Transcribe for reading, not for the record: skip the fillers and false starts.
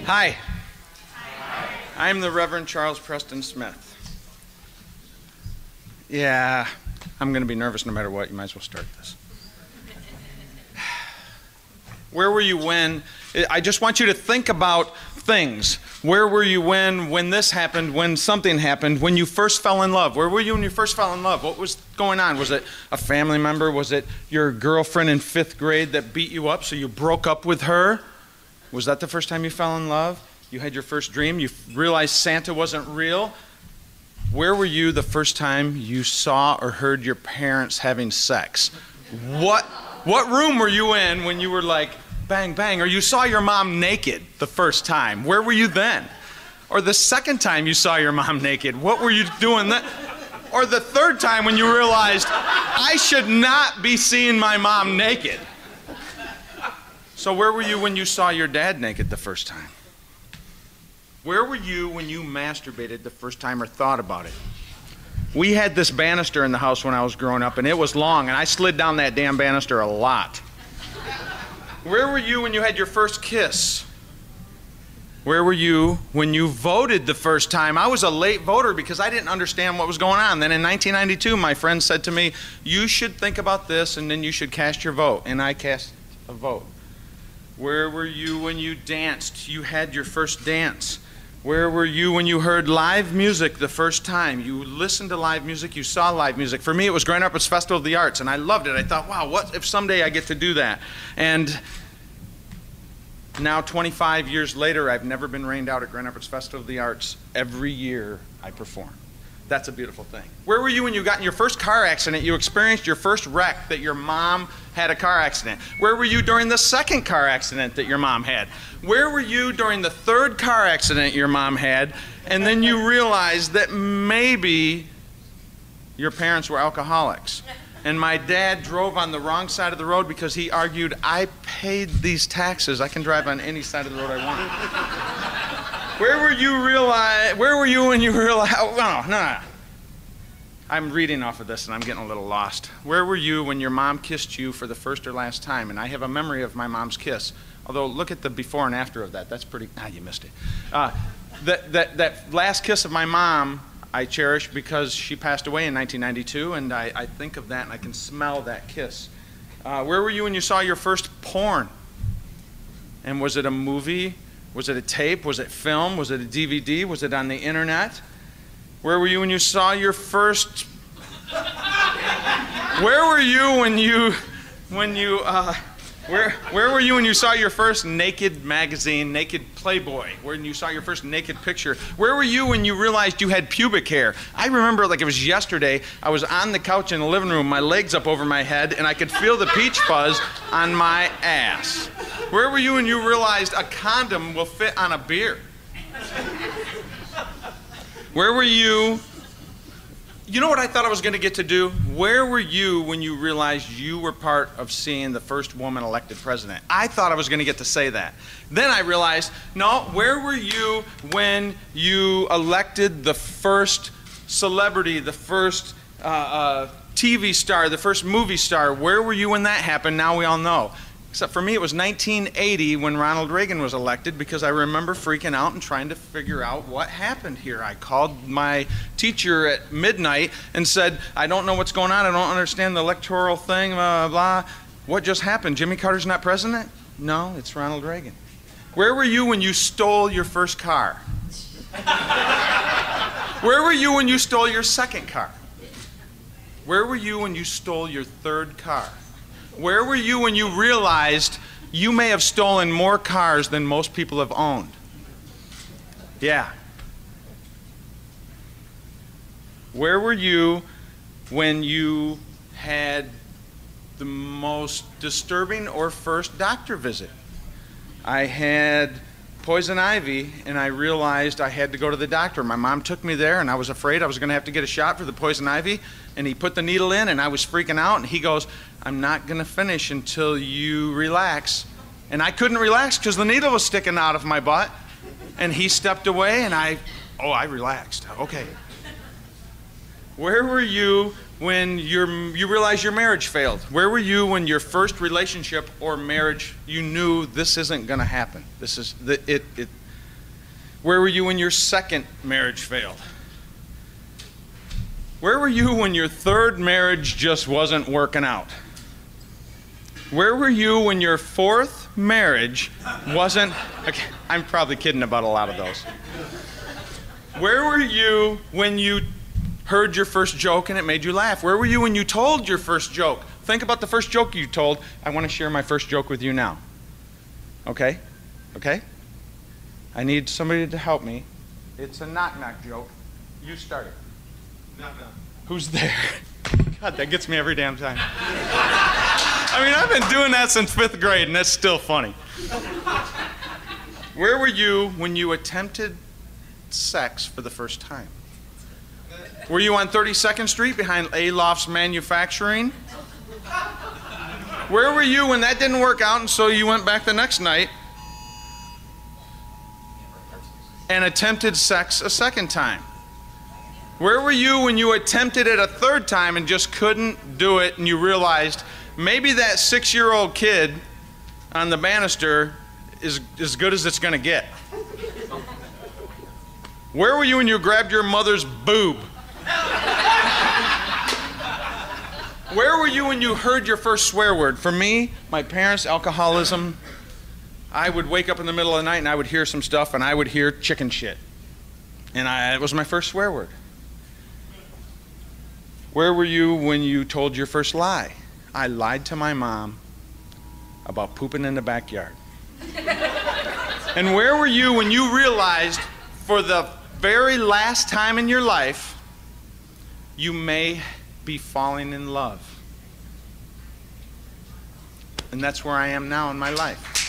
Hi. I'm the Rev Charles Preston Smith. Yeah, I'm going to be nervous no matter what. You might as well start this. Where were you when? I just want you to think about things. Where were you when this happened, when something happened, when you first fell in love? Where were you when you first fell in love? What was going on? Was it a family member? Was it your girlfriend in 5th grade that beat you up so you broke up with her? Was that the first time you fell in love? You had your first dream? You realized Santa wasn't real? Where were you the first time you saw or heard your parents having sex? What room were you in when you were like, bang, bang, or you saw your mom naked the first time? Where were you then? Or the second time you saw your mom naked, what were you doing then? Or the third time when you realized, I should not be seeing my mom naked. So where were you when you saw your dad naked the first time? Where were you when you masturbated the first time or thought about it? We had this banister in the house when I was growing up, and it was long, and I slid down that damn banister a lot. Where were you when you had your first kiss? Where were you when you voted the first time? I was a late voter because I didn't understand what was going on. Then in 1992, my friend said to me, you should think about this, and then you should cast your vote. And I cast a vote. Where were you when you danced? You had your first dance. Where were you when you heard live music the first time? You listened to live music, you saw live music. For me, it was Grand Rapids Festival of the Arts, and I loved it. I thought, wow, what if someday I get to do that? And now, 25 years later, I've never been rained out at Grand Rapids Festival of the Arts. Every year, I perform. That's a beautiful thing. Where were you when you got in your first car accident? You experienced your first wreck that your mom had a car accident. Where were you during the second car accident that your mom had? Where were you during the third car accident your mom had? And then you realized that maybe your parents were alcoholics. And my dad drove on the wrong side of the road because he argued, I paid these taxes. I can drive on any side of the road I want. Where were you when you realized, oh, no. I'm reading off of this and I'm getting a little lost. Where were you when your mom kissed you for the first or last time? And I have a memory of my mom's kiss. Although, look at the before and after of that. That's pretty, you missed it. That last kiss of my mom, I cherish because she passed away in 1992, and I think of that and I can smell that kiss. Where were you when you saw your first porn? And was it a movie? Was it a tape? Was it film? Was it a DVD? Was it on the internet? Where were you when you saw your first... Where were you when you where were you when you saw your first naked magazine, Naked Playboy? When you saw your first naked picture? Where were you when you realized you had pubic hair? I remember like it was yesterday. I was on the couch in the living room, my legs up over my head, and I could feel the peach fuzz on my ass. Where were you when you realized a condom will fit on a beer? Where were you? You know what I thought I was going to get to do? Where were you when you realized you were part of seeing the first woman elected president? I thought I was going to get to say that. Then I realized, no, where were you when you elected the first celebrity, the first TV star, the first movie star? Where were you when that happened? Now we all know. Except for me, it was 1980 when Ronald Reagan was elected, because I remember freaking out and trying to figure out what happened here. I called my teacher at midnight and said, I don't know what's going on. I don't understand the electoral thing, blah, blah. What just happened? Jimmy Carter's not president? No, it's Ronald Reagan. Where were you when you stole your first car? Where were you when you stole your second car? Where were you when you stole your third car? Where were you when you realized you may have stolen more cars than most people have owned? Yeah. Where were you when you had the most disturbing or first doctor visit? I had poison ivy, and I realized I had to go to the doctor. My mom took me there, and I was afraid I was going to have to get a shot for the poison ivy, and he put the needle in, and I was freaking out, and he goes, I'm not going to finish until you relax. And I couldn't relax because the needle was sticking out of my butt, and he stepped away, and I relaxed. Okay. Where were you when you realized your marriage failed? Where were you when your first relationship or marriage, you knew this isn't going to happen? Where were you when your second marriage failed? Where were you when your third marriage just wasn't working out? Where were you when your fourth marriage wasn't... Okay, I'm probably kidding about a lot of those. Where were you when you heard your first joke and it made you laugh? Where were you when you told your first joke? Think about the first joke you told. I want to share my first joke with you now. Okay? Okay? I need somebody to help me. It's a knock-knock joke. You start it. Knock-knock. Who's there? God, that gets me every damn time. I mean, I've been doing that since 5th grade, and that's still funny. Where were you when you attempted sex for the first time? Were you on 32nd Street behind Alof's Manufacturing? Where were you when that didn't work out and so you went back the next night and attempted sex a second time? Where were you when you attempted it a third time and just couldn't do it and you realized maybe that 6-year-old kid on the banister is as good as it's going to get? Where were you when you grabbed your mother's boob? Where were you when you heard your first swear word? For me, my parents' alcoholism, I would wake up in the middle of the night and I would hear some stuff and I would hear chicken shit. And it was my first swear word. Where were you when you told your first lie? I lied to my mom about pooping in the backyard. And where were you when you realized for the very last time in your life you may be falling in love? And that's where I am now in my life.